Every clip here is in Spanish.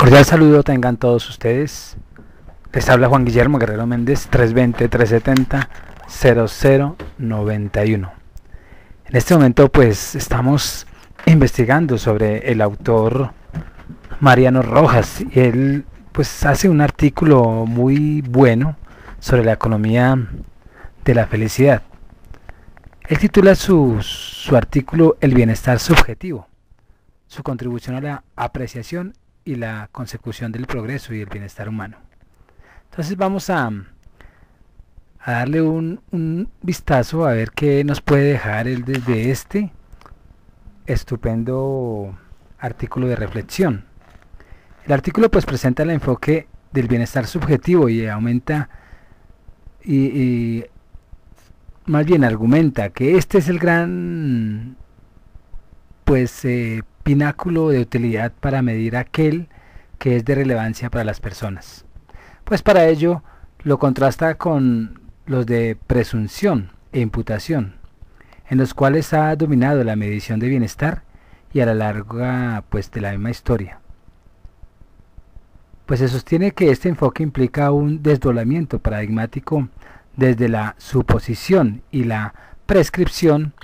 Cordial saludo tengan todos ustedes. Les habla Juan Guillermo Guerrero Méndez, 320-370-0091. En este momento pues estamos investigando sobre el autor Mariano Rojas y él pues hace un artículo muy bueno sobre la economía de la felicidad. Él titula su artículo El bienestar subjetivo, su contribución a la apreciación y la consecución del progreso y el bienestar humano. Entonces vamos a darle un vistazo a ver qué nos puede dejar él desde este estupendo artículo de reflexión. El artículo pues presenta el enfoque del bienestar subjetivo y aumenta y más bien argumenta que este es el gran pináculo de utilidad para medir aquel que es de relevancia para las personas. Pues para ello lo contrasta con los de presunción e imputación, en los cuales ha dominado la medición de bienestar y a la larga de la misma historia. Pues se sostiene que este enfoque implica un desdoblamiento paradigmático desde la suposición y la prescripción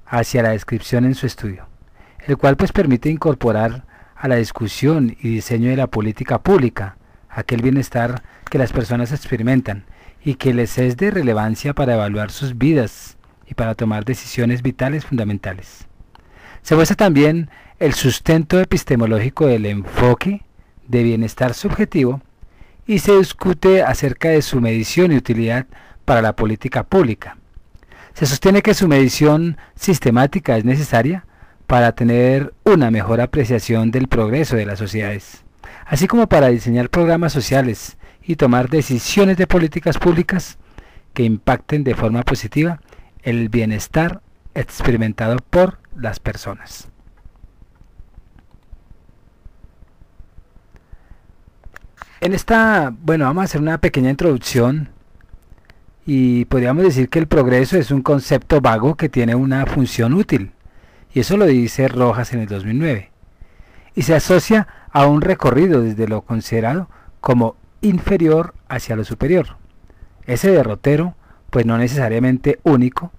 hacia la descripción en su estudio, el cual permite incorporar a la discusión y diseño de la política pública aquel bienestar que las personas experimentan y que les es de relevancia para evaluar sus vidas y para tomar decisiones vitales fundamentales. Se muestra también el sustento epistemológico del enfoque de bienestar subjetivo y se discute acerca de su medición y utilidad para la política pública. Se sostiene que su medición sistemática es necesaria para tener una mejor apreciación del progreso de las sociedades, así como para diseñar programas sociales y tomar decisiones de políticas públicas que impacten de forma positiva el bienestar experimentado por las personas. En esta, vamos a hacer una pequeña introducción y podríamos decir que el progreso es un concepto vago que tiene una función útil. Y eso lo dice Rojas en el 2009. Y se asocia a un recorrido desde lo considerado como inferior hacia lo superior. Ese derrotero, no necesariamente único,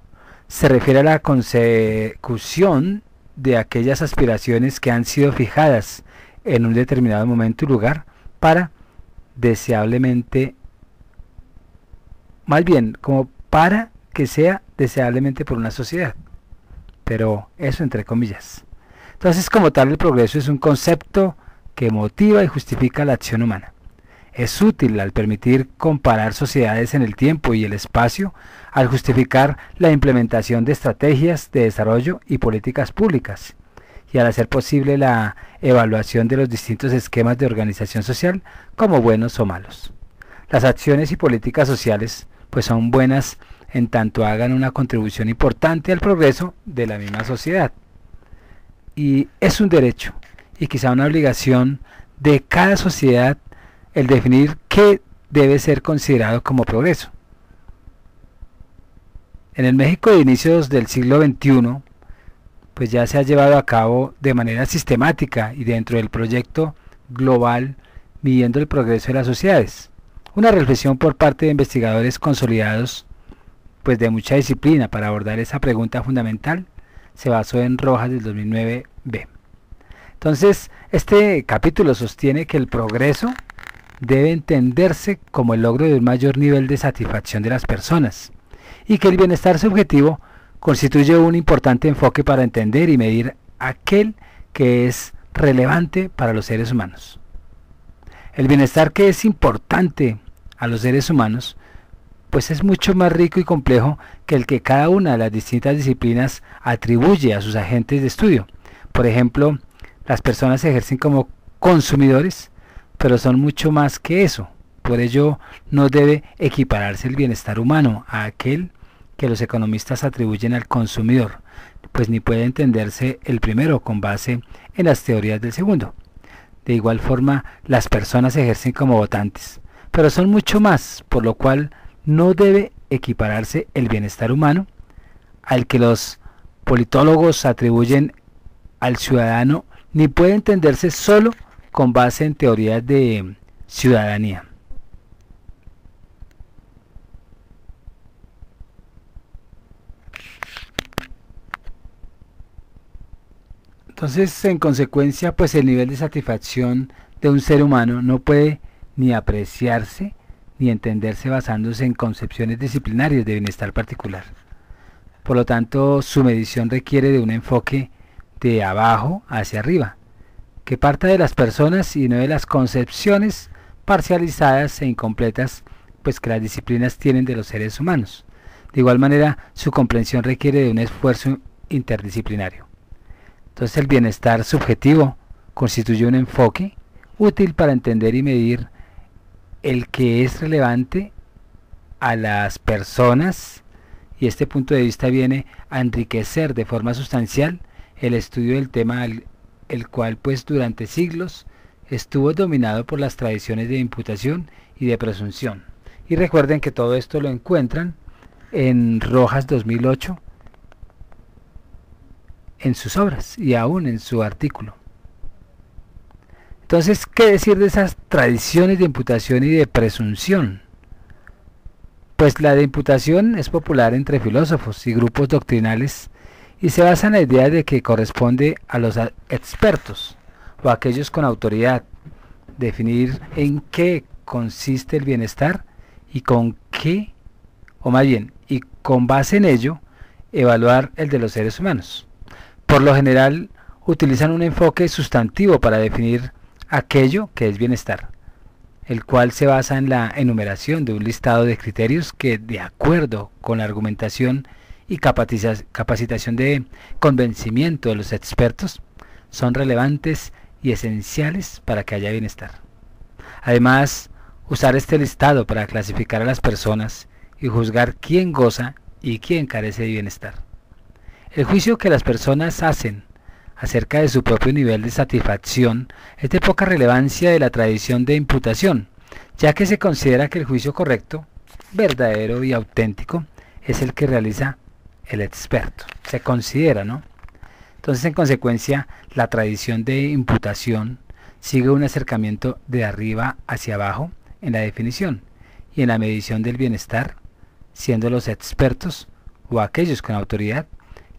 se refiere a la consecución de aquellas aspiraciones que han sido fijadas en un determinado momento y lugar para que sea deseablemente por una sociedad. Pero eso entre comillas. Entonces, como tal, el progreso es un concepto que motiva y justifica la acción humana. Es útil al permitir comparar sociedades en el tiempo y el espacio, al justificar la implementación de estrategias de desarrollo y políticas públicas, y al hacer posible la evaluación de los distintos esquemas de organización social como buenos o malos. Las acciones y políticas sociales son buenas en tanto hagan una contribución importante al progreso de la misma sociedad. Y es un derecho y quizá una obligación de cada sociedad el definir qué debe ser considerado como progreso. En el México de inicios del siglo XXI, ya se ha llevado a cabo de manera sistemática y dentro del proyecto global midiendo el progreso de las sociedades. Una reflexión por parte de investigadores consolidados de mucha disciplina para abordar esa pregunta fundamental se basó en Rojas del 2009b. Entonces, este capítulo sostiene que el progreso debe entenderse como el logro de un mayor nivel de satisfacción de las personas y que el bienestar subjetivo constituye un importante enfoque para entender y medir aquel que es relevante para los seres humanos. El bienestar que es importante a los seres humanos es mucho más rico y complejo que el que cada una de las distintas disciplinas atribuye a sus agentes de estudio. Por ejemplo, las personas se ejercen como consumidores, pero son mucho más que eso. Por ello, no debe equipararse el bienestar humano a aquel que los economistas atribuyen al consumidor, ni puede entenderse el primero con base en las teorías del segundo. De igual forma, las personas se ejercen como votantes, pero son mucho más, por lo cual no debe equipararse el bienestar humano al que los politólogos atribuyen al ciudadano, ni puede entenderse solo con base en teorías de ciudadanía. Entonces, en consecuencia, pues el nivel de satisfacción de un ser humano no puede ni apreciarse ni entenderse basándose en concepciones disciplinarias de bienestar particular. Por lo tanto, su medición requiere de un enfoque de abajo hacia arriba, que parta de las personas y no de las concepciones parcializadas e incompletas pues que las disciplinas tienen de los seres humanos. De igual manera, su comprensión requiere de un esfuerzo interdisciplinario. Entonces, el bienestar subjetivo constituye un enfoque útil para entender y medir el que es relevante a las personas, y este punto de vista viene a enriquecer de forma sustancial el estudio del tema, el cual pues durante siglos estuvo dominado por las tradiciones de imputación y de presunción. Y recuerden que todo esto lo encuentran en Rojas 2008 en sus obras y aún en su artículo. Entonces, ¿qué decir de esas tradiciones de imputación y de presunción? Pues la de imputación es popular entre filósofos y grupos doctrinales y se basa en la idea de que corresponde a los expertos o a aquellos con autoridad definir en qué consiste el bienestar y con qué, o más bien, y con base en ello, evaluar el de los seres humanos. Por lo general, utilizan un enfoque sustantivo para definir aquello que es bienestar, el cual se basa en la enumeración de un listado de criterios que, de acuerdo con la argumentación y capacitación de convencimiento de los expertos, son relevantes y esenciales para que haya bienestar. Además, usar este listado para clasificar a las personas y juzgar quién goza y quién carece de bienestar. El juicio que las personas hacen acerca de su propio nivel de satisfacción es de poca relevancia de la tradición de imputación, ya que se considera que el juicio correcto, verdadero y auténtico es el que realiza el experto. Se considera, ¿no? Entonces, en consecuencia, la tradición de imputación sigue un acercamiento de arriba hacia abajo en la definición y en la medición del bienestar, siendo los expertos o aquellos con autoridad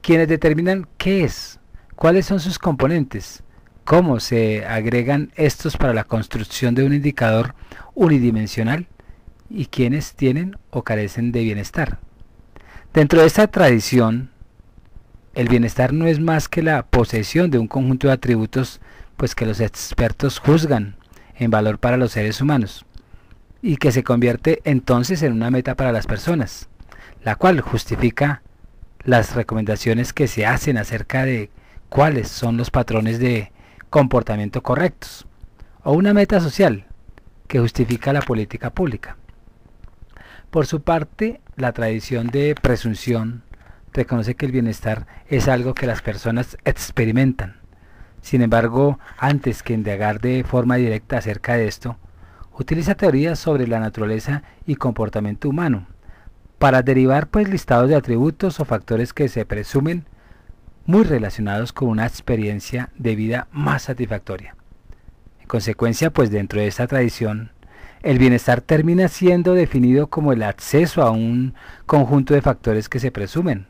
quienes determinan qué es, cuáles son sus componentes, cómo se agregan estos para la construcción de un indicador unidimensional y quienes tienen o carecen de bienestar. Dentro de esta tradición, el bienestar no es más que la posesión de un conjunto de atributos pues que los expertos juzgan en valor para los seres humanos y que se convierte entonces en una meta para las personas, la cual justifica las recomendaciones que se hacen acerca de cuáles son los patrones de comportamiento correctos, o una meta social que justifica la política pública. Por su parte, la tradición de presunción reconoce que el bienestar es algo que las personas experimentan. Sin embargo, antes que indagar de forma directa acerca de esto, utiliza teorías sobre la naturaleza y comportamiento humano, para derivar pues listados de atributos o factores que se presumen muy relacionados con una experiencia de vida más satisfactoria. En consecuencia, pues dentro de esta tradición, el bienestar termina siendo definido como el acceso a un conjunto de factores que se presumen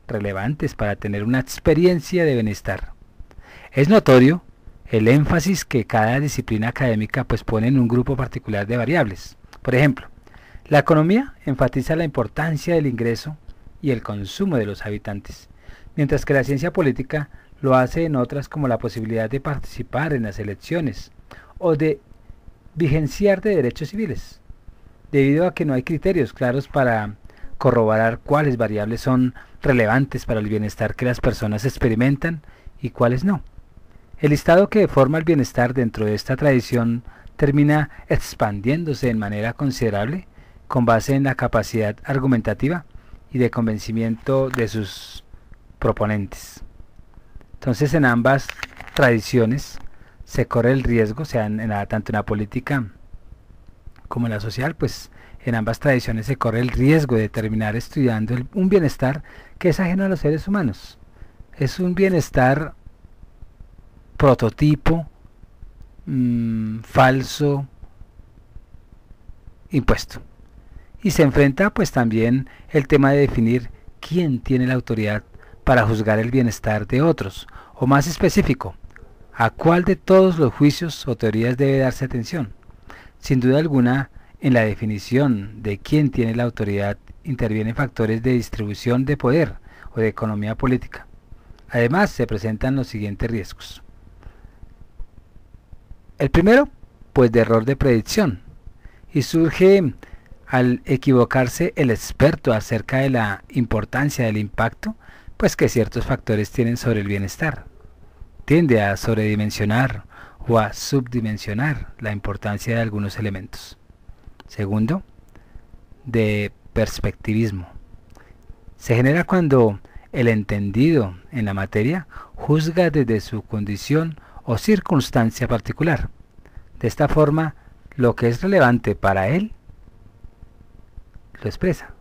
relevantes para tener una experiencia de bienestar. Es notorio el énfasis que cada disciplina académica pues pone en un grupo particular de variables. Por ejemplo, la economía enfatiza la importancia del ingreso y el consumo de los habitantes, mientras que la ciencia política lo hace en otras como la posibilidad de participar en las elecciones o de vigenciar de derechos civiles, debido a que no hay criterios claros para corroborar cuáles variables son relevantes para el bienestar que las personas experimentan y cuáles no. El listado que forma el bienestar dentro de esta tradición termina expandiéndose en manera considerable con base en la capacidad argumentativa y de convencimiento de sus proponentes. Entonces, en ambas tradiciones se corre el riesgo, tanto en la política como en la social, pues en ambas tradiciones se corre el riesgo de terminar estudiando un bienestar que es ajeno a los seres humanos. Es un bienestar prototipo falso impuesto. Y se enfrenta pues también el tema de definir quién tiene la autoridad para juzgar el bienestar de otros, o más específico, a cuál de todos los juicios o teorías debe darse atención. Sin duda alguna, en la definición de quién tiene la autoridad intervienen factores de distribución de poder o de economía política. Además, se presentan los siguientes riesgos. El primero, pues de error de predicción, y surge al equivocarse el experto acerca de la importancia del impacto, pues que ciertos factores tienen sobre el bienestar. Tiende a sobredimensionar o a subdimensionar la importancia de algunos elementos. Segundo, de perspectivismo. Se genera cuando el entendido en la materia juzga desde su condición o circunstancia particular. De esta forma, lo que es relevante para él lo expresa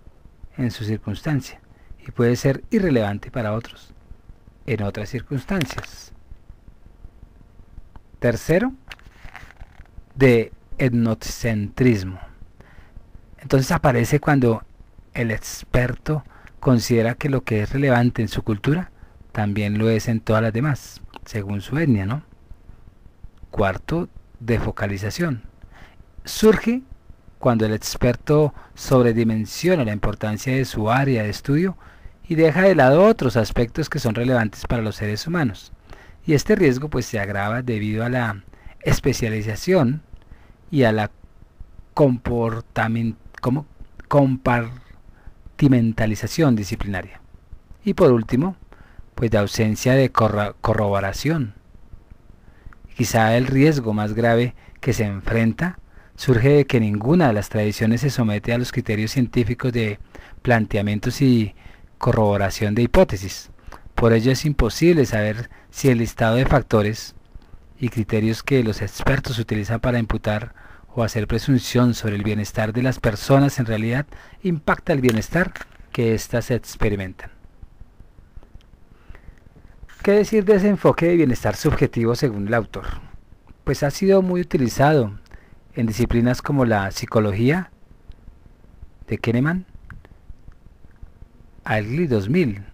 en su circunstancia y puede ser irrelevante para otros en otras circunstancias. Tercero, de etnocentrismo. Entonces aparece cuando el experto considera que lo que es relevante en su cultura también lo es en todas las demás, según su etnia, ¿no? Cuarto, de focalización. Surge cuando el experto sobredimensiona la importancia de su área de estudio y deja de lado otros aspectos que son relevantes para los seres humanos. Y este riesgo pues se agrava debido a la especialización y a la compartimentalización disciplinaria. Y por último, pues de ausencia de corroboración. Quizá el riesgo más grave que se enfrenta surge de que ninguna de las tradiciones se somete a los criterios científicos de planteamientos y corroboración de hipótesis. Por ello es imposible saber si el listado de factores y criterios que los expertos utilizan para imputar o hacer presunción sobre el bienestar de las personas en realidad impacta el bienestar que éstas experimentan. ¿Qué decir de ese enfoque de bienestar subjetivo según el autor? Pues ha sido muy utilizado en disciplinas como la psicología de Kahneman, Algly 2000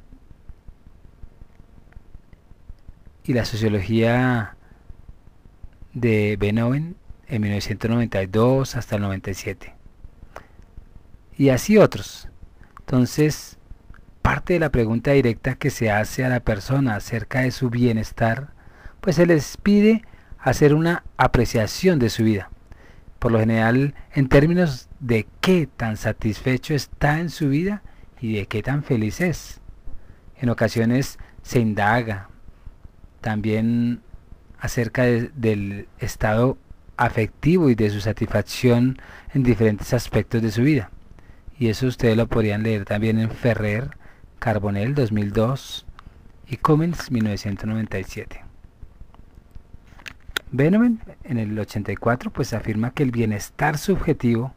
y la sociología de Beethoven en 1992 hasta el 97 y así otros. Entonces, parte de la pregunta directa que se hace a la persona acerca de su bienestar, pues se les pide hacer una apreciación de su vida, por lo general en términos de qué tan satisfecho está en su vida y de qué tan feliz es. En ocasiones se indaga también acerca del estado afectivo y de su satisfacción en diferentes aspectos de su vida. Y eso ustedes lo podrían leer también en Ferrer, Carbonell 2002 y Cummins 1997. Beethoven en el 84 pues afirma que el bienestar subjetivo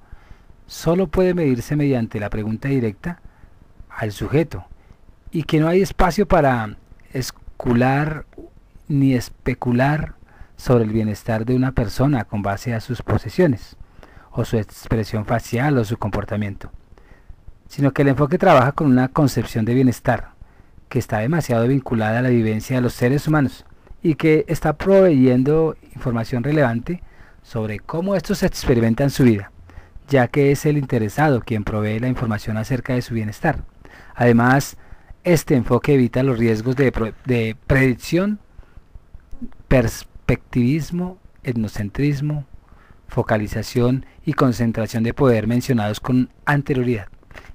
solo puede medirse mediante la pregunta directa al sujeto y que no hay espacio para escular ni especular sobre el bienestar de una persona con base a sus posesiones o su expresión facial o su comportamiento, sino que el enfoque trabaja con una concepción de bienestar que está demasiado vinculada a la vivencia de los seres humanos y que está proveyendo información relevante sobre cómo estos experimentan su vida, ya que es el interesado quien provee la información acerca de su bienestar. Además, este enfoque evita los riesgos de predicción, perspectivismo, etnocentrismo, focalización y concentración de poder mencionados con anterioridad,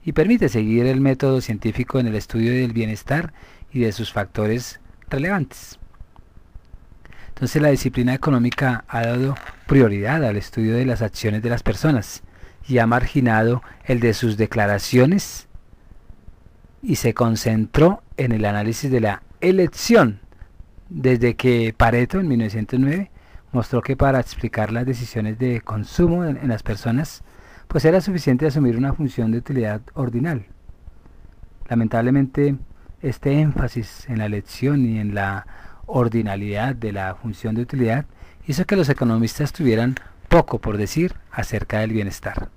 y permite seguir el método científico en el estudio del bienestar y de sus factores relevantes. Entonces la disciplina económica ha dado prioridad al estudio de las acciones de las personas y ha marginado el de sus declaraciones y se concentró en el análisis de la elección, desde que Pareto en 1909 mostró que para explicar las decisiones de consumo en las personas pues era suficiente asumir una función de utilidad ordinal. Lamentablemente este énfasis en la elección y en la ordinalidad de la función de utilidad, hizo que los economistas tuvieran poco por decir acerca del bienestar.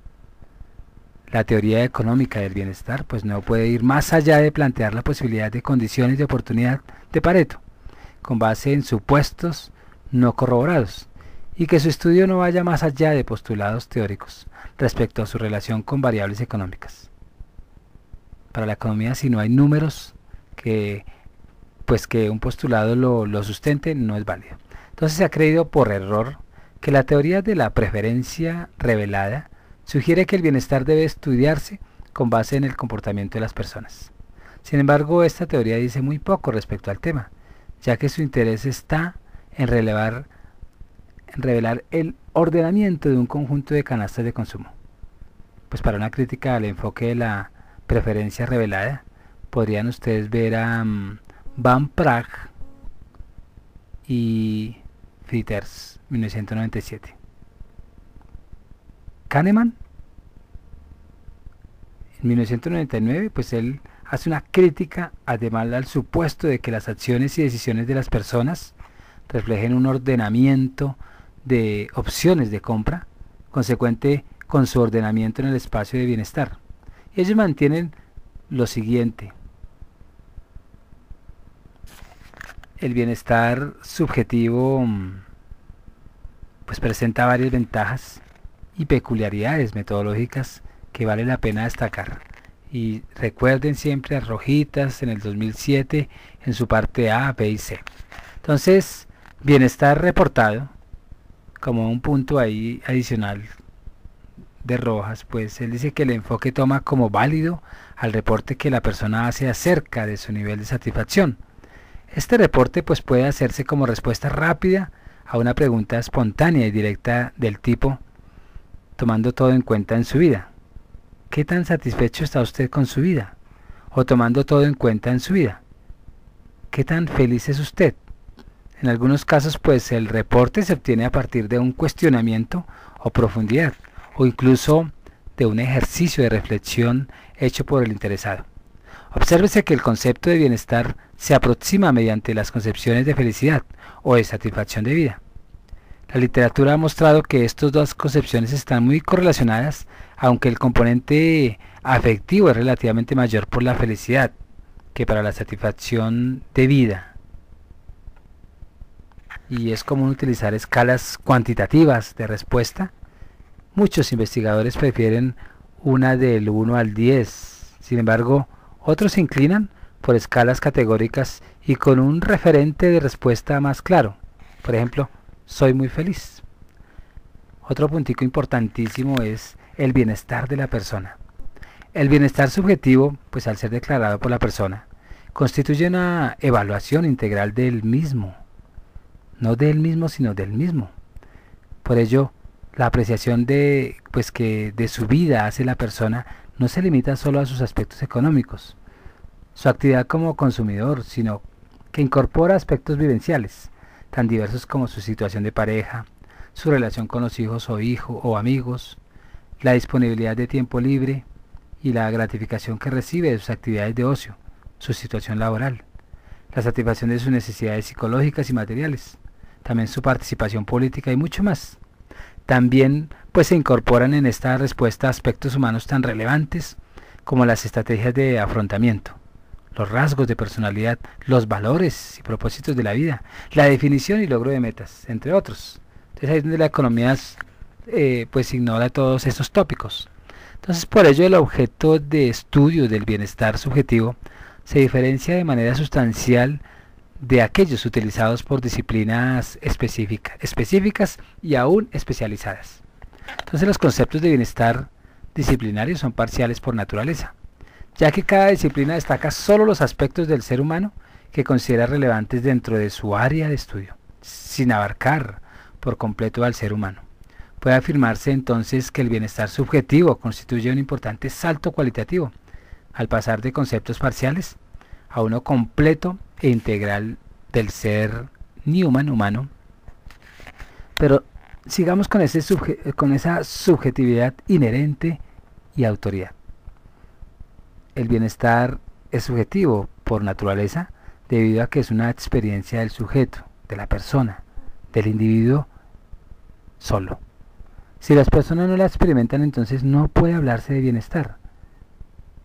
La teoría económica del bienestar pues no puede ir más allá de plantear la posibilidad de condiciones de oportunidad de Pareto, con base en supuestos no corroborados, y que su estudio no vaya más allá de postulados teóricos respecto a su relación con variables económicas. Para la economía, si no hay números que un postulado lo sustente, no es válido. Entonces se ha creído por error que la teoría de la preferencia revelada sugiere que el bienestar debe estudiarse con base en el comportamiento de las personas. Sin embargo, esta teoría dice muy poco respecto al tema, ya que su interés está en revelar el ordenamiento de un conjunto de canastas de consumo. Pues para una crítica al enfoque de la preferencia revelada, podrían ustedes ver a Van Praag y Fritters, 1997. Kahneman, en 1999, pues él hace una crítica además al supuesto de que las acciones y decisiones de las personas reflejen un ordenamiento de opciones de compra, consecuente con su ordenamiento en el espacio de bienestar. Ellos mantienen lo siguiente: el bienestar subjetivo pues presenta varias ventajas y peculiaridades metodológicas que vale la pena destacar. Y recuerden siempre a Rojitas en el 2007 en su parte A, B y C. Entonces, bienestar reportado, como un punto ahí adicional de Rojas, pues él dice que el enfoque toma como válido al reporte que la persona hace acerca de su nivel de satisfacción. Este reporte pues puede hacerse como respuesta rápida a una pregunta espontánea y directa del tipo: tomando todo en cuenta en su vida, ¿qué tan satisfecho está usted con su vida? O tomando todo en cuenta en su vida, ¿qué tan feliz es usted? En algunos casos pues el reporte se obtiene a partir de un cuestionamiento o profundidad, o incluso de un ejercicio de reflexión hecho por el interesado. Obsérvese que el concepto de bienestar se aproxima mediante las concepciones de felicidad o de satisfacción de vida. La literatura ha mostrado que estas dos concepciones están muy correlacionadas, aunque el componente afectivo es relativamente mayor por la felicidad que para la satisfacción de vida. Y es común utilizar escalas cuantitativas de respuesta. Muchos investigadores prefieren una del 1 al 10. Sin embargo, otros se inclinan por escalas categóricas y con un referente de respuesta más claro. Por ejemplo, soy muy feliz. Otro puntico importantísimo es el bienestar de la persona. El bienestar subjetivo, pues al ser declarado por la persona, constituye una evaluación integral del mismo. No del mismo, sino del mismo. Por ello, la apreciación que de su vida hace la persona no se limita solo a sus aspectos económicos, su actividad como consumidor, sino que incorpora aspectos vivenciales, tan diversos como su situación de pareja, su relación con los hijos o amigos, la disponibilidad de tiempo libre y la gratificación que recibe de sus actividades de ocio, su situación laboral, la satisfacción de sus necesidades psicológicas y materiales, también su participación política y mucho más. También pues se incorporan en esta respuesta aspectos humanos tan relevantes como las estrategias de afrontamiento, los rasgos de personalidad, los valores y propósitos de la vida, la definición y logro de metas, entre otros. Entonces ahí es donde la economía pues ignora todos esos tópicos. Entonces por ello el objeto de estudio del bienestar subjetivo se diferencia de manera sustancial de aquellos utilizados por disciplinas específicas y aún especializadas. Entonces los conceptos de bienestar disciplinarios son parciales por naturaleza, ya que cada disciplina destaca solo los aspectos del ser humano que considera relevantes dentro de su área de estudio, sin abarcar por completo al ser humano. Puede afirmarse entonces que el bienestar subjetivo constituye un importante salto cualitativo, al pasar de conceptos parciales a uno completo e integral del ser Newman humano. Pero sigamos con esa subjetividad inherente y autoridad. El bienestar es subjetivo por naturaleza, debido a que es una experiencia del sujeto, de la persona, del individuo solo. Si las personas no la experimentan, entonces no puede hablarse de bienestar.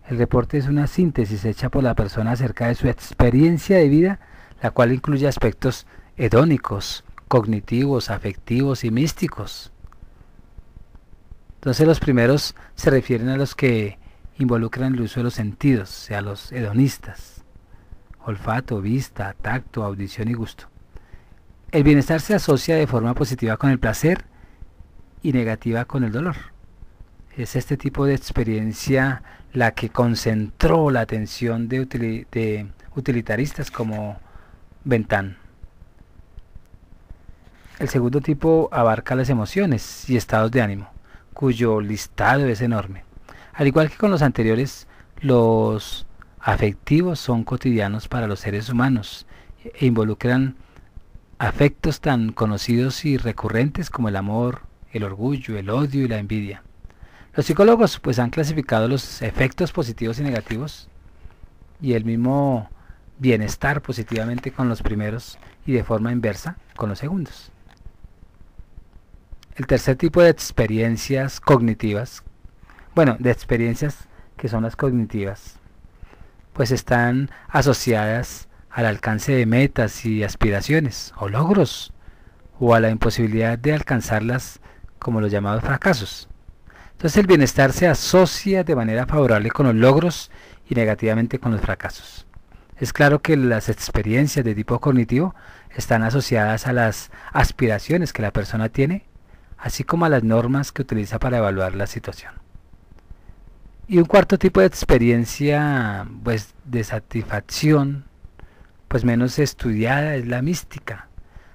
El reporte es una síntesis hecha por la persona acerca de su experiencia de vida, la cual incluye aspectos hedónicos, cognitivos, afectivos y místicos. Entonces los primeros se refieren a los que involucran el uso de los sentidos, o sea, los hedonistas: olfato, vista, tacto, audición y gusto. El bienestar se asocia de forma positiva con el placer y negativa con el dolor. Es este tipo de experiencia la que concentró la atención de utilitaristas como Bentham. El segundo tipo abarca las emociones y estados de ánimo, cuyo listado es enorme. Al igual que con los anteriores, los afectivos son cotidianos para los seres humanos e involucran afectos tan conocidos y recurrentes como el amor, el orgullo, el odio y la envidia. Los psicólogos pues han clasificado los efectos positivos y negativos y el mismo bienestar positivamente con los primeros y de forma inversa con los segundos. El tercer tipo de experiencias cognitivas, de experiencias que son las cognitivas, pues están asociadas al alcance de metas y aspiraciones o logros, o a la imposibilidad de alcanzarlas, como los llamados fracasos. Entonces el bienestar se asocia de manera favorable con los logros y negativamente con los fracasos. Es claro que las experiencias de tipo cognitivo están asociadas a las aspiraciones que la persona tiene, así como a las normas que utiliza para evaluar la situación. Y un cuarto tipo de experiencia de satisfacción menos estudiada es la mística,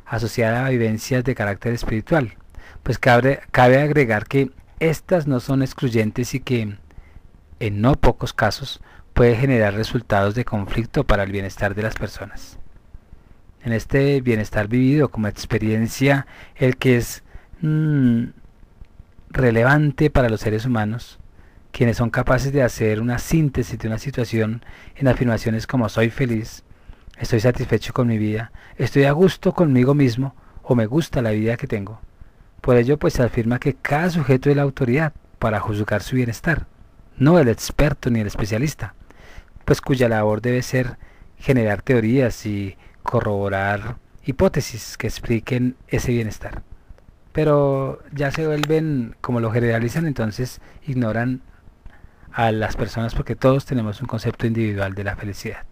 asociada a vivencias de carácter espiritual. Pues cabe agregar que estas no son excluyentes y que en no pocos casos puede generar resultados de conflicto para el bienestar de las personas. En este bienestar vivido como experiencia, el que es relevante para los seres humanos, quienes son capaces de hacer una síntesis de una situación en afirmaciones como soy feliz, estoy satisfecho con mi vida, estoy a gusto conmigo mismo o me gusta la vida que tengo. Por ello se afirma que cada sujeto es la autoridad para juzgar su bienestar, no el experto ni el especialista, pues cuya labor debe ser generar teorías y corroborar hipótesis que expliquen ese bienestar. Pero ya se vuelven, como lo generalizan, entonces ignoran a las personas porque todos tenemos un concepto individual de la felicidad.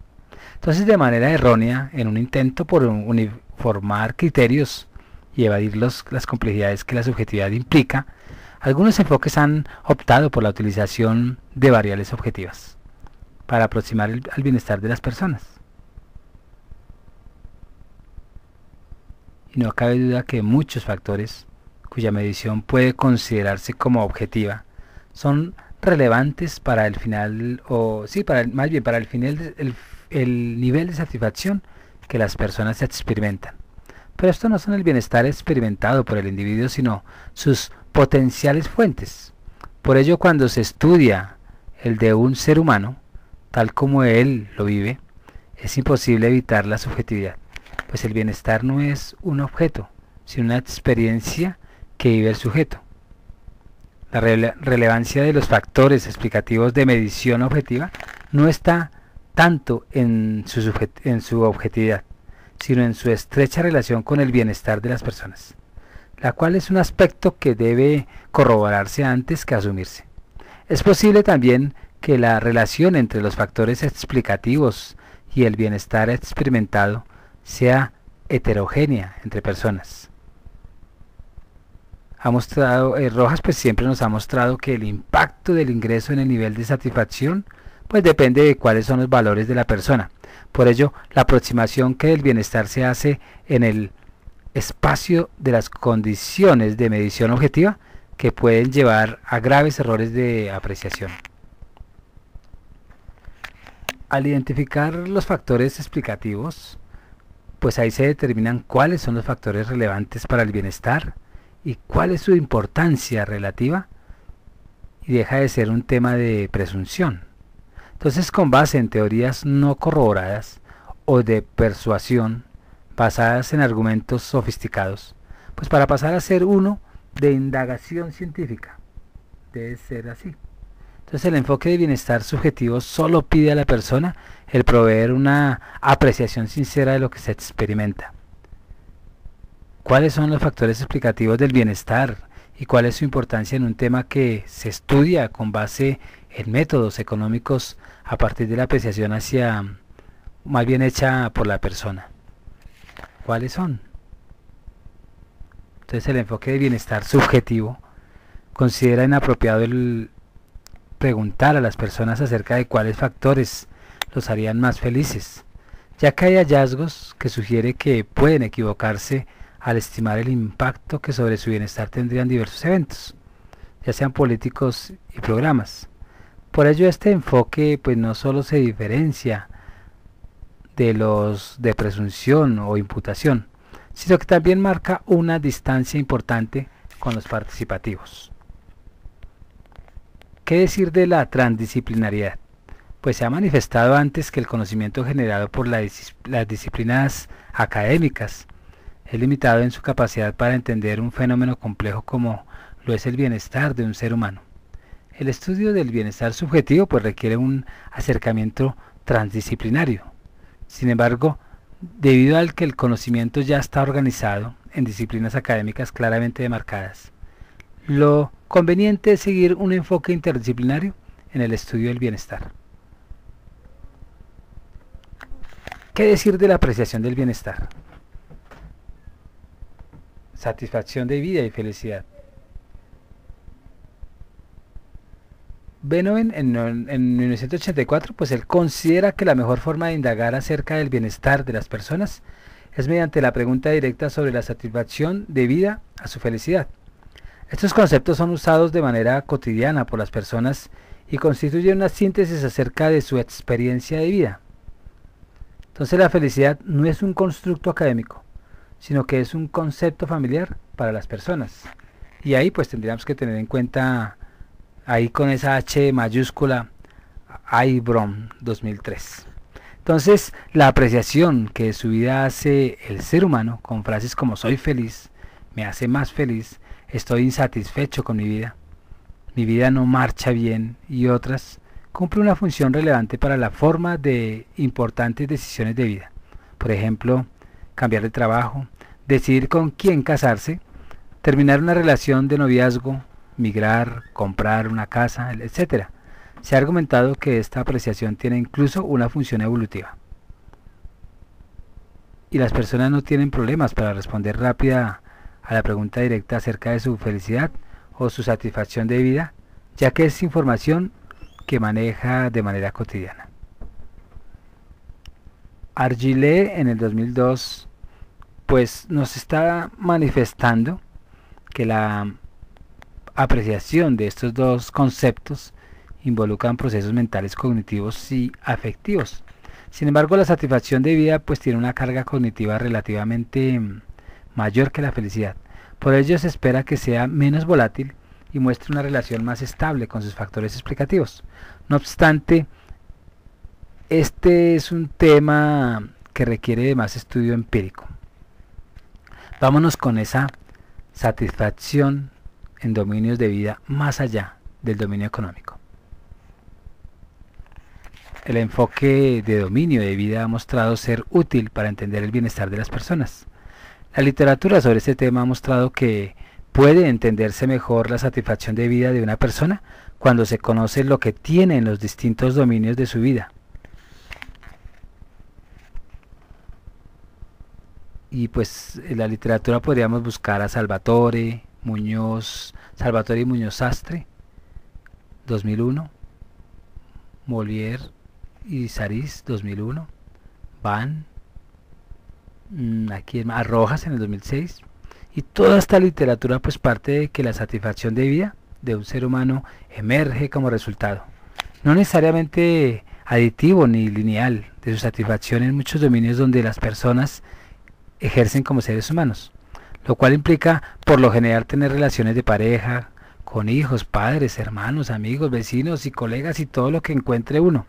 Entonces, de manera errónea, en un intento por uniformar criterios y evadir las complejidades que la subjetividad implica, algunos enfoques han optado por la utilización de variables objetivas para aproximar al bienestar de las personas. Y no cabe duda que muchos factores cuya medición puede considerarse como objetiva son relevantes para el final, para el nivel de satisfacción que las personas experimentan. Pero esto no son el bienestar experimentado por el individuo, sino sus potenciales fuentes. Por ello, cuando se estudia el de un ser humano, tal como él lo vive, es imposible evitar la subjetividad, pues el bienestar no es un objeto, sino una experiencia que vive el sujeto. La relevancia de los factores explicativos de medición objetiva no está tanto en su objetividad, sino en su estrecha relación con el bienestar de las personas, la cual es un aspecto que debe corroborarse antes que asumirse. Es posible también que la relación entre los factores explicativos y el bienestar experimentado sea heterogénea entre personas. Rojas siempre nos ha mostrado que el impacto del ingreso en el nivel de satisfacción depende de cuáles son los valores de la persona. Por ello, la aproximación que del bienestar se hace en el espacio de las condiciones de medición objetiva que pueden llevar a graves errores de apreciación. Al identificar los factores explicativos, ahí se determinan cuáles son los factores relevantes para el bienestar y cuál es su importancia relativa, y deja de ser un tema de presunción. Entonces, con base en teorías no corroboradas o de persuasión basadas en argumentos sofisticados, pues para pasar a ser uno de indagación científica. Debe ser así. Entonces el enfoque de bienestar subjetivo solo pide a la persona el proveer una apreciación sincera de lo que se experimenta. ¿Cuáles son los factores explicativos del bienestar y cuál es su importancia en un tema que se estudia con base en métodos económicos a partir de la apreciación más bien hecha por la persona? ¿Cuáles son? Entonces el enfoque de bienestar subjetivo considera inapropiado el preguntar a las personas acerca de cuáles factores los harían más felices, ya que hay hallazgos que sugieren que pueden equivocarse al estimar el impacto que sobre su bienestar tendrían diversos eventos, ya sean políticos y programas. Por ello este enfoque pues no solo se diferencia de los de presunción o imputación, sino que también marca una distancia importante con los participativos. ¿Qué decir de la transdisciplinariedad? Pues se ha manifestado antes que el conocimiento generado por las disciplinas académicas es limitado en su capacidad para entender un fenómeno complejo como lo es el bienestar de un ser humano. El estudio del bienestar subjetivo pues requiere un acercamiento transdisciplinario. Sin embargo, debido al que el conocimiento ya está organizado en disciplinas académicas claramente demarcadas, lo conveniente es seguir un enfoque interdisciplinario en el estudio del bienestar. ¿Qué decir de la apreciación del bienestar? Satisfacción de vida y felicidad. Beethoven en 1984 pues él considera que la mejor forma de indagar acerca del bienestar de las personas es mediante la pregunta directa sobre la satisfacción de vida a su felicidad. Estos conceptos son usados de manera cotidiana por las personas y constituyen una síntesis acerca de su experiencia de vida. Entonces la felicidad no es un constructo académico, sino que es un concepto familiar para las personas. Y ahí pues tendríamos que tener en cuenta, ahí con esa H mayúscula, Eibrom 2003. Entonces la apreciación que de su vida hace el ser humano con frases como soy feliz, me hace más feliz, estoy insatisfecho con mi vida no marcha bien y otras, cumple una función relevante para la forma de importantes decisiones de vida. Por ejemplo, cambiar de trabajo, decidir con quién casarse, terminar una relación de noviazgo, migrar, comprar una casa, etc. Se ha argumentado que esta apreciación tiene incluso una función evolutiva. Y las personas no tienen problemas para responder rápida a la pregunta directa acerca de su felicidad o su satisfacción de vida, ya que es información que maneja de manera cotidiana. Argilé en el 2002 pues nos está manifestando que la apreciación de estos dos conceptos involucran procesos mentales, cognitivos y afectivos. Sin embargo, la satisfacción de vida pues tiene una carga cognitiva relativamente mayor que la felicidad. Por ello se espera que sea menos volátil y muestre una relación más estable con sus factores explicativos. No obstante, este es un tema que requiere de más estudio empírico. Vámonos con esa satisfacción en dominios de vida más allá del dominio económico. El enfoque de dominio de vida ha mostrado ser útil para entender el bienestar de las personas. La literatura sobre este tema ha mostrado que puede entenderse mejor la satisfacción de vida de una persona cuando se conoce lo que tiene en los distintos dominios de su vida. Y pues en la literatura podríamos buscar a Salvatore y Muñoz Sastre, 2001, Molière y Sarís, 2001, Van, aquí a Rojas en el 2006, y toda esta literatura pues parte de que la satisfacción de vida de un ser humano emerge como resultado, no necesariamente aditivo ni lineal, de su satisfacción en muchos dominios donde las personas ejercen como seres humanos, lo cual implica por lo general tener relaciones de pareja, con hijos, padres, hermanos, amigos, vecinos y colegas y todo lo que encuentre uno,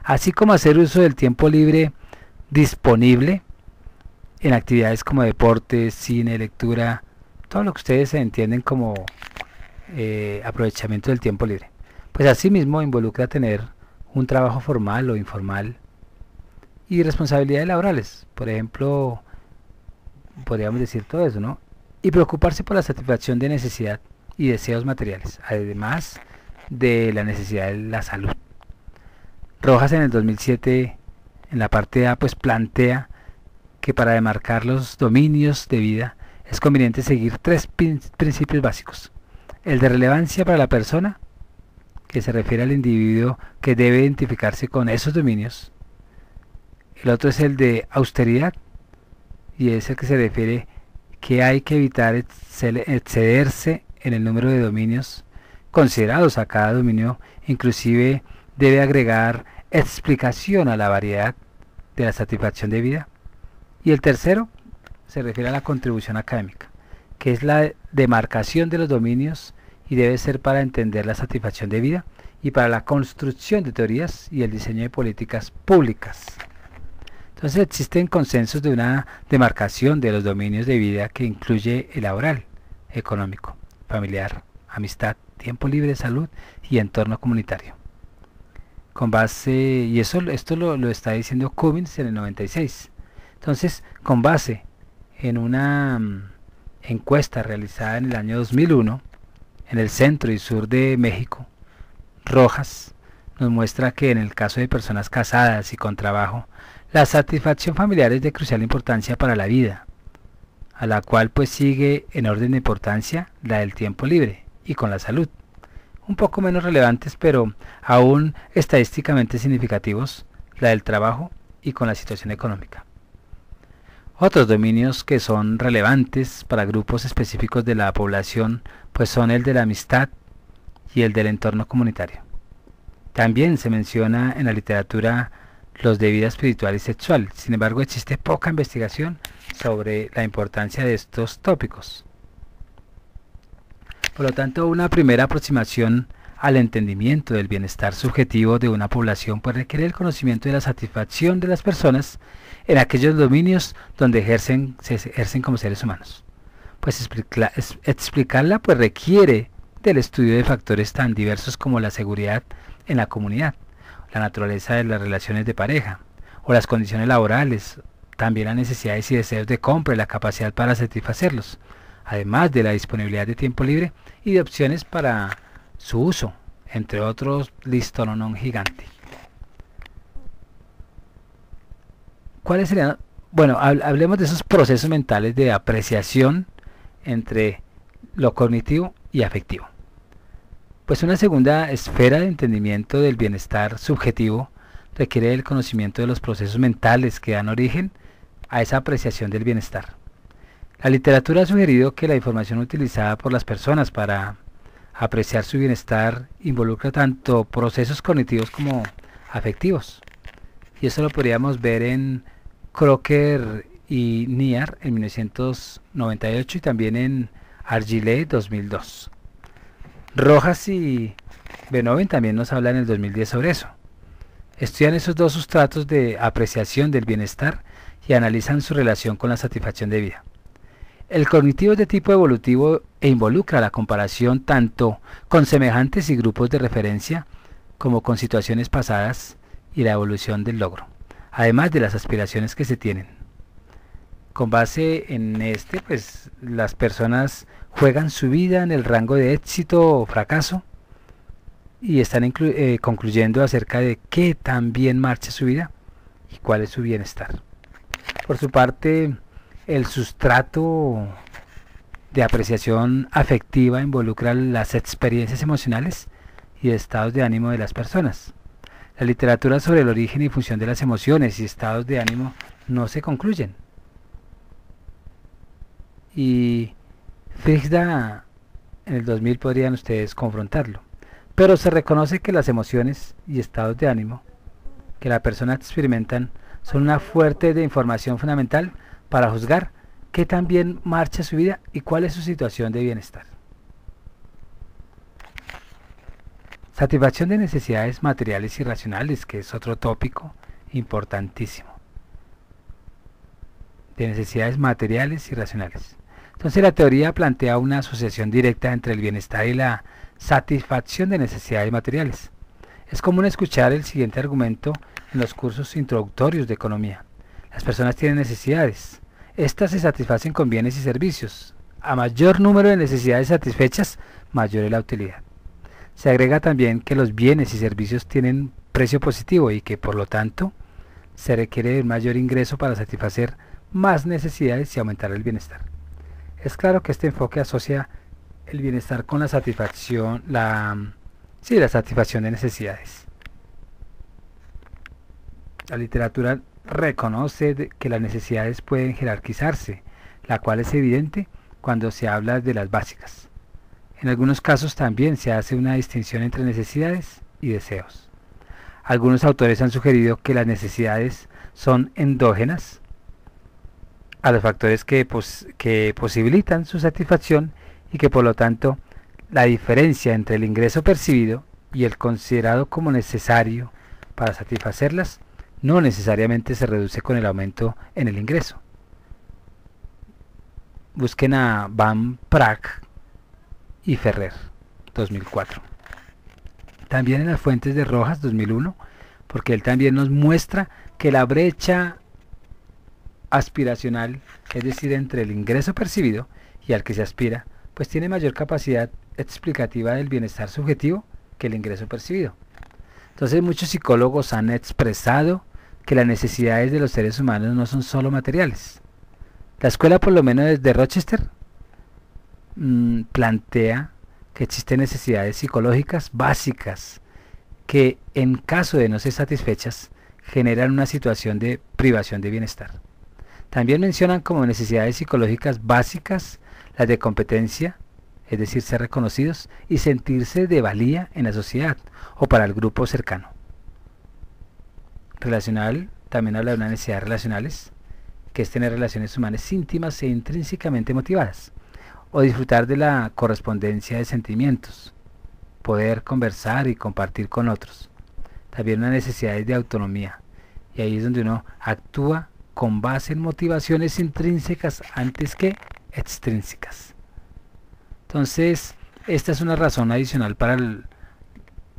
así como hacer uso del tiempo libre disponible en actividades como deportes, cine, lectura, todo lo que ustedes entienden como aprovechamiento del tiempo libre. Pues asimismo involucra tener un trabajo formal o informal y responsabilidades laborales, por ejemplo, podríamos decir todo eso, ¿no? Y preocuparse por la satisfacción de necesidad y deseos materiales, además de la necesidad de la salud. Rojas en el 2007, en la parte A, pues plantea que para demarcar los dominios de vida es conveniente seguir tres principios básicos. El de relevancia para la persona, que se refiere al individuo que debe identificarse con esos dominios. El otro es el de austeridad, y es el que se refiere que hay que evitar excederse en el número de dominios considerados a cada dominio, inclusive debe agregar explicación a la variedad de la satisfacción de vida. Y el tercero se refiere a la contribución académica, que es la demarcación de los dominios y debe ser para entender la satisfacción de vida y para la construcción de teorías y el diseño de políticas públicas. Entonces existen consensos de una demarcación de los dominios de vida que incluye el laboral, económico, familiar, amistad, tiempo libre, salud y entorno comunitario. Con base, y esto lo está diciendo Cummins en el 96. Entonces, con base en una encuesta realizada en el año 2001 en el centro y sur de México, Rojas nos muestra que en el caso de personas casadas y con trabajo, la satisfacción familiar es de crucial importancia para la vida, a la cual pues sigue en orden de importancia la del tiempo libre y con la salud, un poco menos relevantes pero aún estadísticamente significativos, la del trabajo y con la situación económica. Otros dominios que son relevantes para grupos específicos de la población pues son el de la amistad y el del entorno comunitario. También se menciona en la literatura los de vida espiritual y sexual, sin embargo existe poca investigación sobre la importancia de estos tópicos. Por lo tanto, una primera aproximación al entendimiento del bienestar subjetivo de una población pues requiere el conocimiento de la satisfacción de las personas en aquellos dominios donde se ejercen como seres humanos. Pues explicarla pues requiere del estudio de factores tan diversos como la seguridad en la comunidad, la naturaleza de las relaciones de pareja o las condiciones laborales, también las necesidades y deseos de compra y la capacidad para satisfacerlos, además de la disponibilidad de tiempo libre y de opciones para su uso, entre otros listononón gigante. ¿Cuáles serían? Bueno, hablemos de esos procesos mentales de apreciación entre lo cognitivo y afectivo. Pues una segunda esfera de entendimiento del bienestar subjetivo requiere el conocimiento de los procesos mentales que dan origen a esa apreciación del bienestar. La literatura ha sugerido que la información utilizada por las personas para apreciar su bienestar involucra tanto procesos cognitivos como afectivos. Y eso lo podríamos ver en Crocker y Niar en 1998 y también en Argilé 2002. Rojas y Benoven también nos hablan en el 2010 sobre eso. Estudian esos dos sustratos de apreciación del bienestar y analizan su relación con la satisfacción de vida. El cognitivo es de tipo evolutivo e involucra la comparación tanto con semejantes y grupos de referencia como con situaciones pasadas y la evolución del logro, además de las aspiraciones que se tienen. Con base en pues las personas juegan su vida en el rango de éxito o fracaso y están concluyendo acerca de qué tan bien marcha su vida y cuál es su bienestar. Por su parte, el sustrato de apreciación afectiva involucra las experiencias emocionales y estados de ánimo de las personas. La literatura sobre el origen y función de las emociones y estados de ánimo no se concluyen. Y Frigda en el 2000 podrían ustedes confrontarlo. Pero se reconoce que las emociones y estados de ánimo que la persona experimentan son una fuente de información fundamental para juzgar qué tan bien marcha su vida y cuál es su situación de bienestar. Satisfacción de necesidades materiales y racionales, que es otro tópico importantísimo. de necesidades materiales y racionales. Entonces la teoría plantea una asociación directa entre el bienestar y la satisfacción de necesidades materiales. Es común escuchar el siguiente argumento en los cursos introductorios de economía. Las personas tienen necesidades. Estas se satisfacen con bienes y servicios. A mayor número de necesidades satisfechas, mayor es la utilidad. Se agrega también que los bienes y servicios tienen precio positivo y que, por lo tanto, se requiere un mayor ingreso para satisfacer más necesidades y aumentar el bienestar. Es claro que este enfoque asocia el bienestar con la satisfacción, la satisfacción de necesidades. La literatura reconoce que las necesidades pueden jerarquizarse, la cual es evidente cuando se habla de las básicas. En algunos casos también se hace una distinción entre necesidades y deseos. Algunos autores han sugerido que las necesidades son endógenas a los factores que posibilitan su satisfacción y que por lo tanto la diferencia entre el ingreso percibido y el considerado como necesario para satisfacerlas no necesariamente se reduce con el aumento en el ingreso. Busquen a Van Praag y Ferrer, 2004. También en las fuentes de Rojas, 2001, porque él también nos muestra que la brecha aspiracional, es decir, entre el ingreso percibido y al que se aspira, pues tiene mayor capacidad explicativa del bienestar subjetivo que el ingreso percibido. Entonces muchos psicólogos han expresado que las necesidades de los seres humanos no son solo materiales. La escuela, por lo menos desde Rochester, plantea que existen necesidades psicológicas básicas que, en caso de no ser satisfechas, generan una situación de privación de bienestar. También mencionan como necesidades psicológicas básicas las de competencia, es decir, ser reconocidos y sentirse de valía en la sociedad o para el grupo cercano. Relacional, también habla de unas necesidades relacionales, que es tener relaciones humanas íntimas e intrínsecamente motivadas, o disfrutar de la correspondencia de sentimientos, poder conversar y compartir con otros. También unas necesidades de autonomía, y ahí es donde uno actúa con base en motivaciones intrínsecas antes que extrínsecas. Entonces, esta es una razón adicional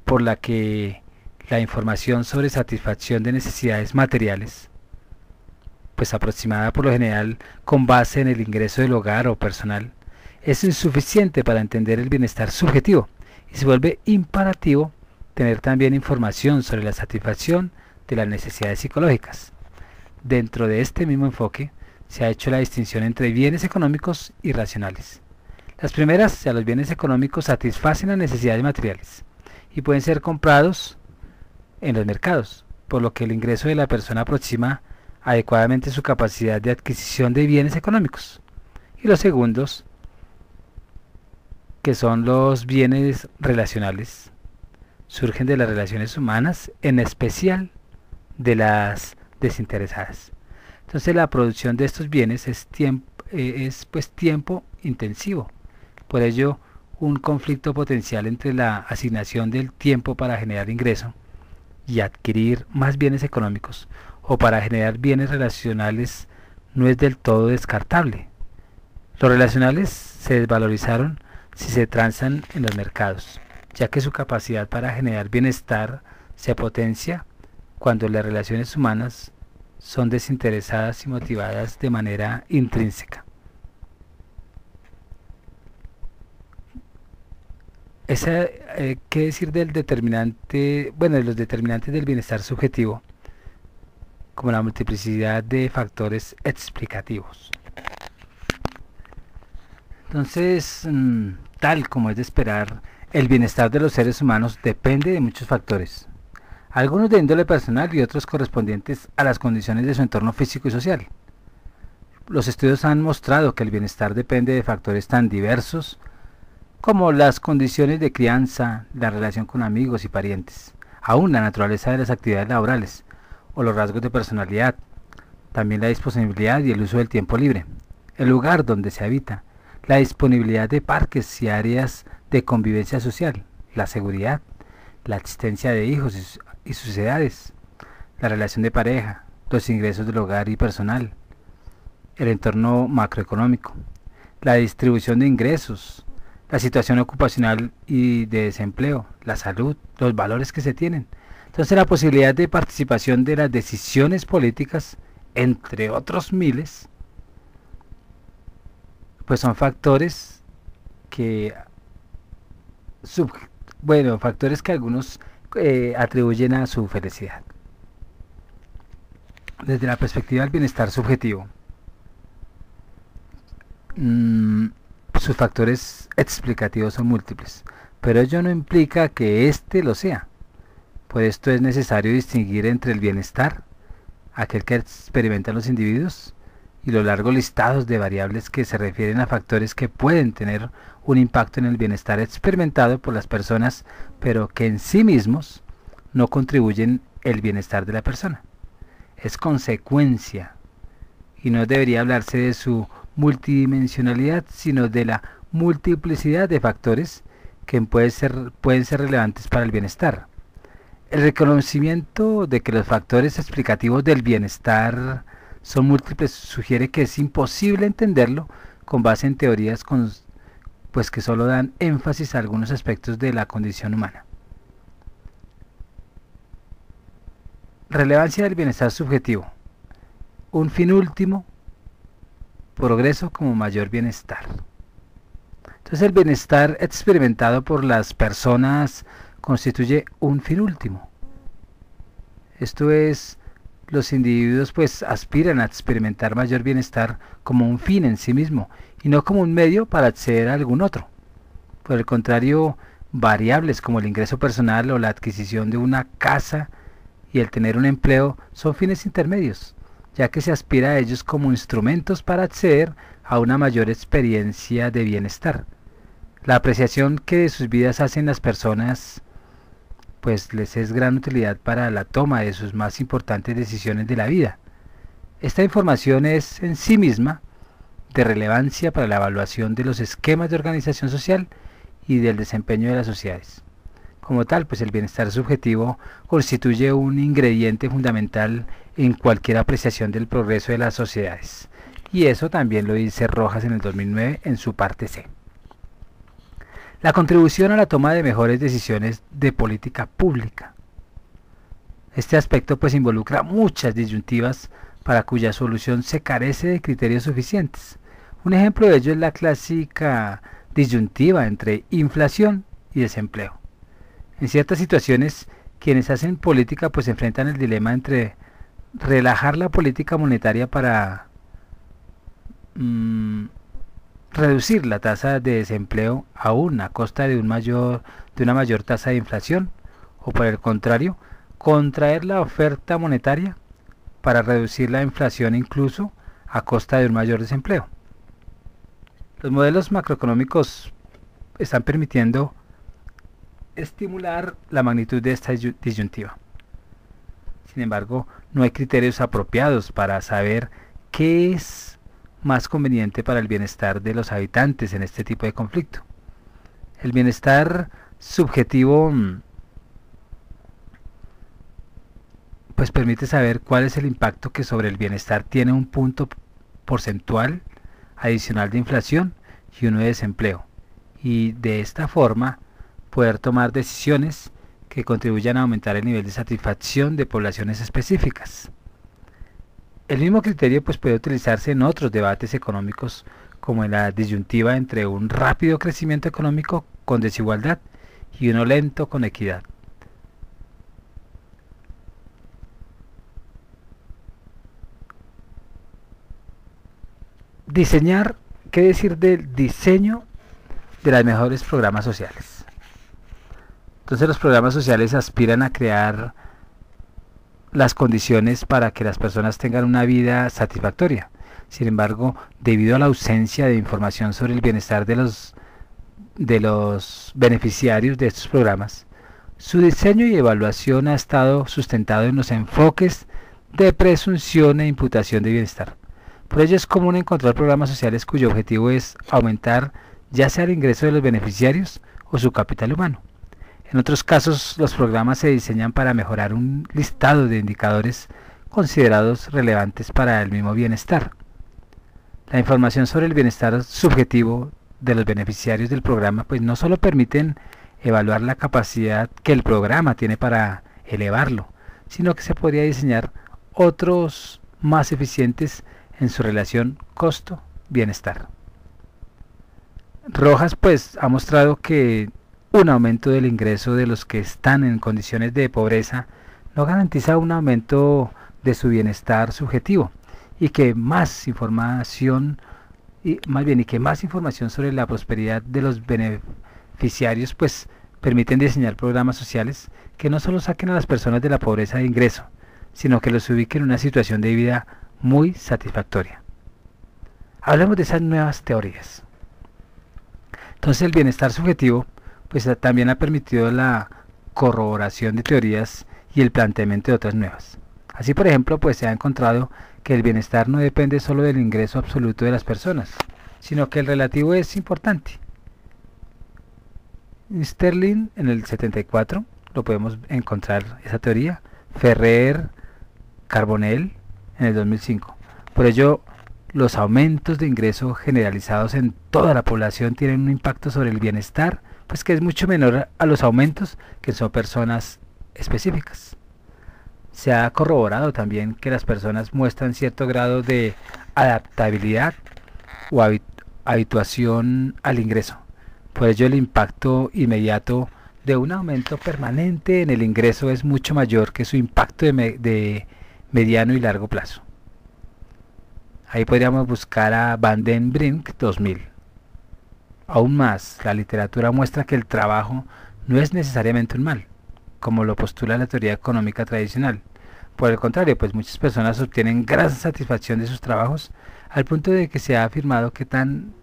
por la que la información sobre satisfacción de necesidades materiales, pues aproximada por lo general con base en el ingreso del hogar o personal, es insuficiente para entender el bienestar subjetivo y se vuelve imperativo tener también información sobre la satisfacción de las necesidades psicológicas. Dentro de este mismo enfoque se ha hecho la distinción entre bienes económicos y racionales. Las primeras, o sea, los bienes económicos, satisfacen las necesidades materiales y pueden ser comprados en los mercados, por lo que el ingreso de la persona aproxima adecuadamente su capacidad de adquisición de bienes económicos. Y los segundos, que son los bienes relacionales, surgen de las relaciones humanas, en especial de las desinteresadas. Entonces la producción de estos bienes es tiempo intensivo. Por ello, un conflicto potencial entre la asignación del tiempo para generar ingreso y adquirir más bienes económicos o para generar bienes relacionales no es del todo descartable. Los relacionales se desvalorizaron si se transan en los mercados, ya que su capacidad para generar bienestar se potencia cuando las relaciones humanas son desinteresadas y motivadas de manera intrínseca. ¿Qué decir del determinante, de los determinantes del bienestar subjetivo, como la multiplicidad de factores explicativos? Entonces, tal como es de esperar, el bienestar de los seres humanos depende de muchos factores, algunos de índole personal y otros correspondientes a las condiciones de su entorno físico y social. Los estudios han mostrado que el bienestar depende de factores tan diversos como las condiciones de crianza, la relación con amigos y parientes, aún la naturaleza de las actividades laborales o los rasgos de personalidad, también la disponibilidad y el uso del tiempo libre, el lugar donde se habita, la disponibilidad de parques y áreas de convivencia social, la seguridad, la existencia de hijos y sucedades, la relación de pareja, los ingresos del hogar y personal, el entorno macroeconómico, la distribución de ingresos, la situación ocupacional y de desempleo, la salud, los valores que se tienen. Entonces la posibilidad de participación de las decisiones políticas, entre otros miles, pues son factores que, factores que algunos atribuyen a su felicidad. Desde la perspectiva del bienestar subjetivo, sus factores explicativos son múltiples, pero ello no implica que éste lo sea. Por esto es necesario distinguir entre el bienestar, aquel que experimentan los individuos, y los largos listados de variables que se refieren a factores que pueden tener un impacto en el bienestar experimentado por las personas, pero que en sí mismos no contribuyen el bienestar de la persona. Es consecuencia, y no debería hablarse de su multidimensionalidad, sino de la multiplicidad de factores que pueden ser relevantes para el bienestar. El reconocimiento de que los factores explicativos del bienestar son múltiples sugiere que es imposible entenderlo con base en teorías que solo dan énfasis a algunos aspectos de la condición humana. Relevancia del bienestar subjetivo. Un fin último, progreso como mayor bienestar. Entonces el bienestar experimentado por las personas constituye un fin último. Esto es, los individuos pues aspiran a experimentar mayor bienestar como un fin en sí mismo y no como un medio para acceder a algún otro. Por el contrario, variables como el ingreso personal o la adquisición de una casa y el tener un empleo son fines intermedios, ya que se aspira a ellos como instrumentos para acceder a una mayor experiencia de bienestar. La apreciación que de sus vidas hacen las personas pues les es gran utilidad para la toma de sus más importantes decisiones de la vida. Esta información es en sí misma de relevancia para la evaluación de los esquemas de organización social y del desempeño de las sociedades. Como tal, pues el bienestar subjetivo constituye un ingrediente fundamental en cualquier apreciación del progreso de las sociedades. Y eso también lo dice Rojas en el 2009 en su parte C. La contribución a la toma de mejores decisiones de política pública. Este aspecto pues involucra muchas disyuntivas para cuya solución se carece de criterios suficientes. Un ejemplo de ello es la clásica disyuntiva entre inflación y desempleo. En ciertas situaciones, quienes hacen política pues enfrentan el dilema entre relajar la política monetaria para reducir la tasa de desempleo aún a costa de una mayor tasa de inflación, o por el contrario, contraer la oferta monetaria para reducir la inflación incluso a costa de un mayor desempleo. Los modelos macroeconómicos están permitiendo estimular la magnitud de esta disyuntiva. Sin embargo, no hay criterios apropiados para saber qué es más conveniente para el bienestar de los habitantes en este tipo de conflicto. El bienestar subjetivo pues permite saber cuál es el impacto que sobre el bienestar tiene un punto porcentual adicional de inflación y uno de desempleo, y de esta forma poder tomar decisiones que contribuyan a aumentar el nivel de satisfacción de poblaciones específicas. El mismo criterio pues puede utilizarse en otros debates económicos, como en la disyuntiva entre un rápido crecimiento económico con desigualdad y uno lento con equidad. Diseñar, ¿qué decir del diseño de los mejores programas sociales? Entonces los programas sociales aspiran a crear las condiciones para que las personas tengan una vida satisfactoria. Sin embargo, debido a la ausencia de información sobre el bienestar de los beneficiarios de estos programas, su diseño y evaluación ha estado sustentado en los enfoques de presunción e imputación de bienestar. Por ello es común encontrar programas sociales cuyo objetivo es aumentar ya sea el ingreso de los beneficiarios o su capital humano. En otros casos, los programas se diseñan para mejorar un listado de indicadores considerados relevantes para el mismo bienestar. La información sobre el bienestar subjetivo de los beneficiarios del programa pues no solo permiten evaluar la capacidad que el programa tiene para elevarlo, sino que se podría diseñar otros más eficientes en su relación costo-bienestar. Rojas pues ha mostrado que un aumento del ingreso de los que están en condiciones de pobreza no garantiza un aumento de su bienestar subjetivo y que más información y que más información sobre la prosperidad de los beneficiarios pues permiten diseñar programas sociales que no solo saquen a las personas de la pobreza de ingreso, sino que los ubiquen en una situación de vida muy satisfactoria. Hablemos de esas nuevas teorías. Entonces el bienestar subjetivo pues también ha permitido la corroboración de teorías y el planteamiento de otras nuevas. Así por ejemplo pues se ha encontrado que el bienestar no depende solo del ingreso absoluto de las personas, sino que el relativo es importante. Sterling en el 74 lo podemos encontrar esa teoría, Ferrer, Carbonell en el 2005. Por ello, los aumentos de ingreso generalizados en toda la población tienen un impacto sobre el bienestar, pues que es mucho menor a los aumentos que son personas específicas. Se ha corroborado también que las personas muestran cierto grado de adaptabilidad o habituación al ingreso. Por ello, el impacto inmediato de un aumento permanente en el ingreso es mucho mayor que su impacto de mediano y largo plazo. Ahí podríamos buscar a Van den Brink 2000. Aún más, la literatura muestra que el trabajo no es necesariamente un mal, como lo postula la teoría económica tradicional. Por el contrario, pues muchas personas obtienen gran satisfacción de sus trabajos, al punto de que se ha afirmado que tan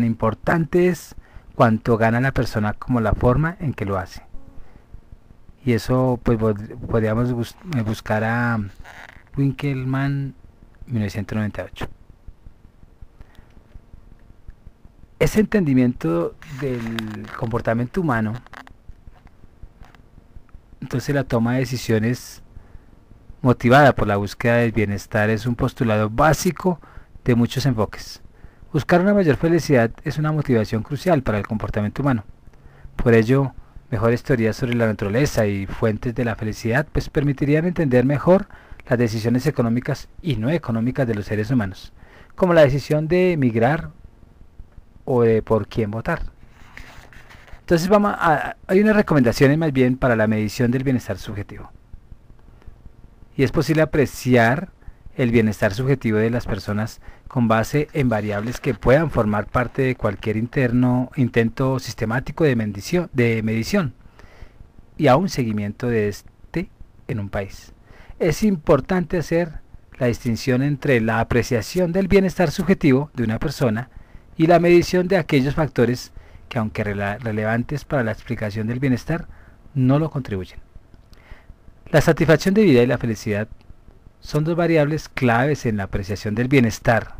importante es cuánto gana la persona como la forma en que lo hace. Y eso pues podríamos buscar a Winkelmann 1998. Ese entendimiento del comportamiento humano, entonces la toma de decisiones motivada por la búsqueda del bienestar es un postulado básico de muchos enfoques. Buscar una mayor felicidad es una motivación crucial para el comportamiento humano. Por ello, mejores teorías sobre la naturaleza y fuentes de la felicidad pues permitirían entender mejor las decisiones económicas y no económicas de los seres humanos, como la decisión de emigrar o de por quién votar. Entonces hay unas recomendaciones más bien para la medición del bienestar subjetivo. Y es posible apreciar el bienestar subjetivo de las personas con base en variables que puedan formar parte de cualquier intento sistemático de medición y a un seguimiento de este en un país. Es importante hacer la distinción entre la apreciación del bienestar subjetivo de una persona y la medición de aquellos factores que, aunque relevantes para la explicación del bienestar, no lo contribuyen. La satisfacción de vida y la felicidad son dos variables claves en la apreciación del bienestar.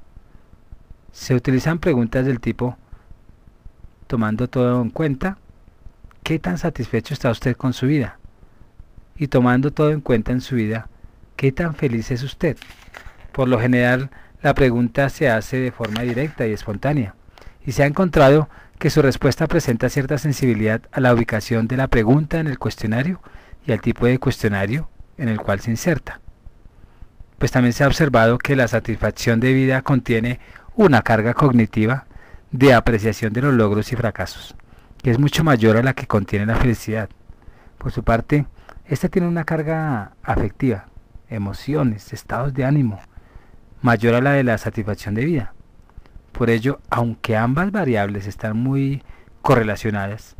Se utilizan preguntas del tipo, tomando todo en cuenta, ¿qué tan satisfecho está usted con su vida? Y tomando todo en cuenta en su vida, ¿qué tan feliz es usted? Por lo general, la pregunta se hace de forma directa y espontánea, y se ha encontrado que su respuesta presenta cierta sensibilidad a la ubicación de la pregunta en el cuestionario y al tipo de cuestionario en el cual se inserta. Pues también se ha observado que la satisfacción de vida contiene una carga cognitiva de apreciación de los logros y fracasos, que es mucho mayor a la que contiene la felicidad. Por su parte, esta tiene una carga afectiva, emociones, estados de ánimo, mayor a la de la satisfacción de vida. Por ello, aunque ambas variables están muy correlacionadas,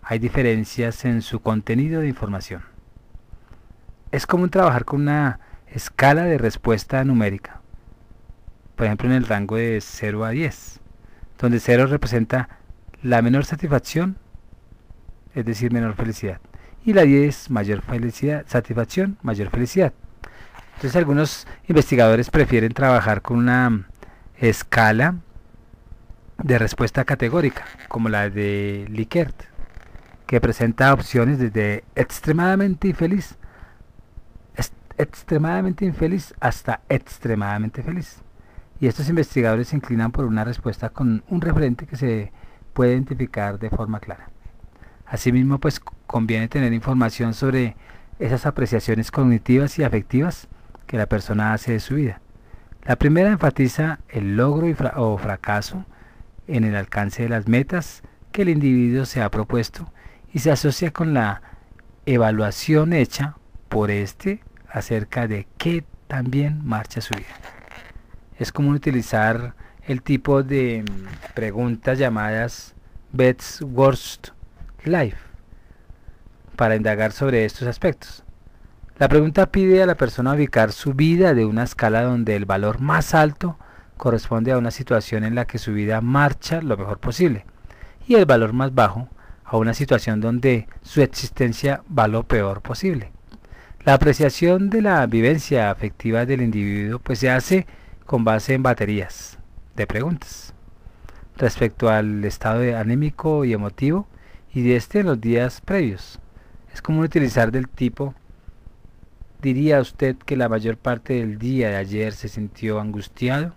hay diferencias en su contenido de información. Es común trabajar con una escala de respuesta numérica, por ejemplo en el rango de 0 a 10, donde 0 representa la menor satisfacción, es decir, menor felicidad, y la 10 mayor satisfacción, mayor felicidad. Entonces algunos investigadores prefieren trabajar con una escala de respuesta categórica, como la de Likert, que presenta opciones desde extremadamente infeliz hasta extremadamente feliz, y estos investigadores se inclinan por una respuesta con un referente que se puede identificar de forma clara. Asimismo, pues conviene tener información sobre esas apreciaciones cognitivas y afectivas que la persona hace de su vida. La primera enfatiza el logro o fracaso en el alcance de las metas que el individuo se ha propuesto y se asocia con la evaluación hecha por éste acerca de qué también marcha su vida. Es común utilizar el tipo de preguntas llamadas Best Worst Life para indagar sobre estos aspectos. La pregunta pide a la persona ubicar su vida de una escala donde el valor más alto corresponde a una situación en la que su vida marcha lo mejor posible y el valor más bajo a una situación donde su existencia va lo peor posible. La apreciación de la vivencia afectiva del individuo pues se hace con base en baterías de preguntas respecto al estado anímico y emotivo y de este en los días previos. Es común utilizar del tipo: ¿diría usted que la mayor parte del día de ayer se sintió angustiado,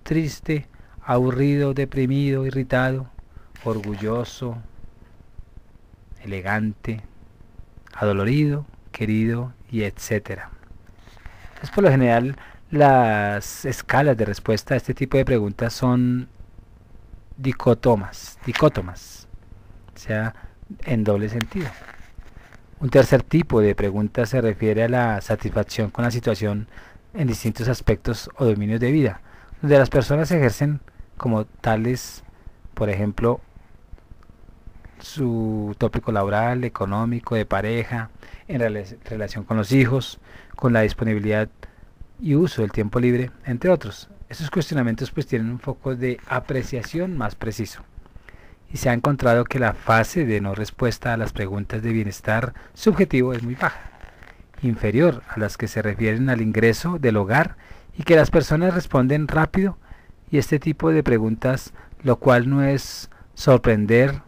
triste, aburrido, deprimido, irritado, orgulloso, elegante, adolorido, querido, y etcétera? Es por lo general las escalas de respuesta a este tipo de preguntas son dicótomas, o sea, en doble sentido. Un tercer tipo de pregunta se refiere a la satisfacción con la situación en distintos aspectos o dominios de vida, donde las personas ejercen como tales, por ejemplo, su tópico laboral, económico, de pareja, en relación con los hijos, con la disponibilidad y uso del tiempo libre, entre otros. Estos cuestionamientos pues tienen un foco de apreciación más preciso. Y se ha encontrado que la fase de no respuesta a las preguntas de bienestar subjetivo es muy baja, inferior a las que se refieren al ingreso del hogar y que las personas responden rápido y este tipo de preguntas, lo cual no es sorprender,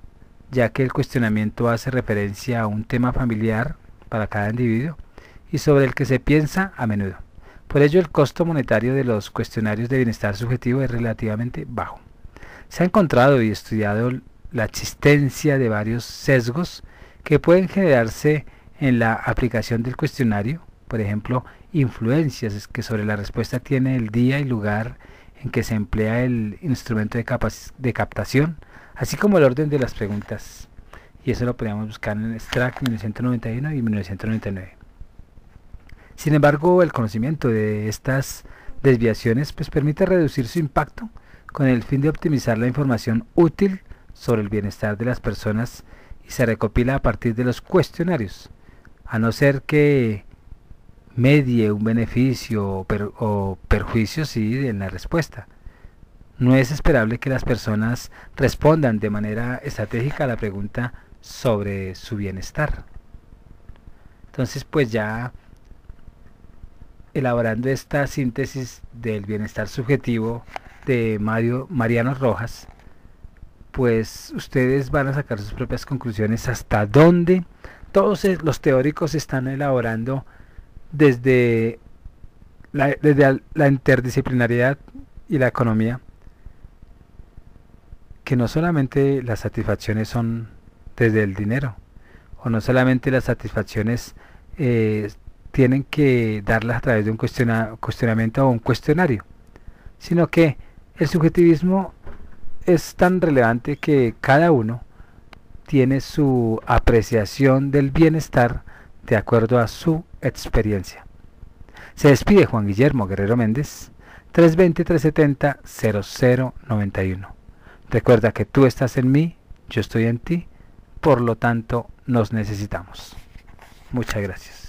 ya que el cuestionamiento hace referencia a un tema familiar para cada individuo y sobre el que se piensa a menudo. Por ello, el costo monetario de los cuestionarios de bienestar subjetivo es relativamente bajo. Se ha encontrado y estudiado la existencia de varios sesgos que pueden generarse en la aplicación del cuestionario, por ejemplo, influencias que sobre la respuesta tiene el día y lugar en que se emplea el instrumento de captación, así como el orden de las preguntas. Y eso lo podríamos buscar en Strack 1991 y 1999. Sin embargo, el conocimiento de estas desviaciones pues permite reducir su impacto con el fin de optimizar la información útil sobre el bienestar de las personas y se recopila a partir de los cuestionarios, a no ser que medie un beneficio o perjuicio en la respuesta. No es esperable que las personas respondan de manera estratégica a la pregunta sobre su bienestar. Entonces, pues ya elaborando esta síntesis del bienestar subjetivo de Mariano Rojas, pues ustedes van a sacar sus propias conclusiones hasta dónde todos los teóricos están elaborando desde la interdisciplinariedad y la economía, que no solamente las satisfacciones son desde el dinero, o no solamente las satisfacciones tienen que darlas a través de un cuestionamiento o un cuestionario, sino que el subjetivismo es tan relevante que cada uno tiene su apreciación del bienestar de acuerdo a su experiencia. Se despide Juan Guillermo Guerrero Méndez, 320-370-0091. Recuerda que tú estás en mí, yo estoy en ti, por lo tanto nos necesitamos. Muchas gracias.